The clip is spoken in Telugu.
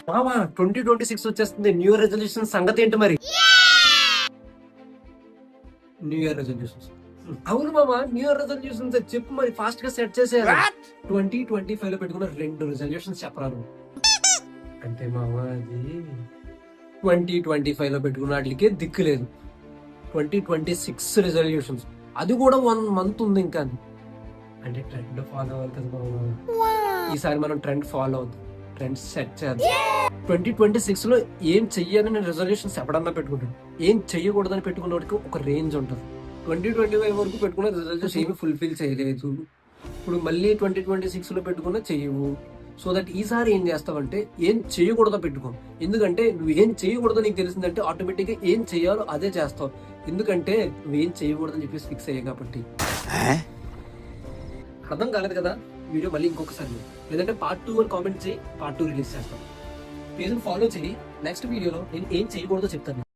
మామా 2026 వచ్చేస్తుంది. న్యూ ఇయర్ రెజల్యూషన్ సంగతి ఏంటి మరి? న్యూ ఇయర్ రెజల్యూషన్స్ అవును మామా, న్యూ ఇయర్ రెజల్యూషన్స్ చెప్పు మరి, ఫాస్ట్ గా సెట్ చేసేయాలి. 2025 లో పెట్టుకున్న 2 రెజల్యూషన్స్ చెప్పరాను అంటే మామా, అది 2025 లో పెట్టుకున్న వాటికి దిక్కు లేదు. 2026 రెజల్యూషన్స్, అది కూడా 1 మంత్ ఉంది ఇంకా. అంటే ట్రెండ్ ఫాలో అవ్వాలి కదా మామా. ఈసారి మనం ట్రెండ్ ఫాలో అవుతాం, ట్రెండ్ సెట్ చేద్దాం. 2026 లో ఏం చెయ్యాలని నేను రెజల్యూషన్స్ ఎప్పుడన్నా పెట్టుకుంటాను. ఏం చెయ్యకూడదని పెట్టుకున్న వాడికి ఒక రేంజ్ ఉంటుంది. 2025 వరకు పెట్టుకున్న రిజల్యూషన్స్ ఏమి ఫుల్ఫిల్ చేయలేదు. ఇప్పుడు మళ్ళీ 2026 లో పెట్టుకున్న చెయ్యవు. సో దట్ ఈసారి ఏం చేస్తావంటే ఏం చేయకూడదో పెట్టుకో. ఎందుకంటే నువ్వు ఏం చేయకూడదో నీకు తెలిసిందంటే ఆటోమేటిక్ గా ఏం చేయాలో అదే చేస్తావు. ఎందుకంటే నువ్వేం చేయకూడదని చెప్పేసి ఫిక్స్ అయ్యాయి కాబట్టి. అర్థం కాలేదు కదా? వీడియో మళ్ళీ ఇంకొకసారి లేదంటే పార్ట్ 2 అని కామెంట్ చేయి, పార్ట్ 2 రిలీజ్ చేస్తాను. పేజ్ ఫాలో చేయి. నెక్స్ట్ వీడియోలో నేను ఏం చేయకూడదో చెప్తాను.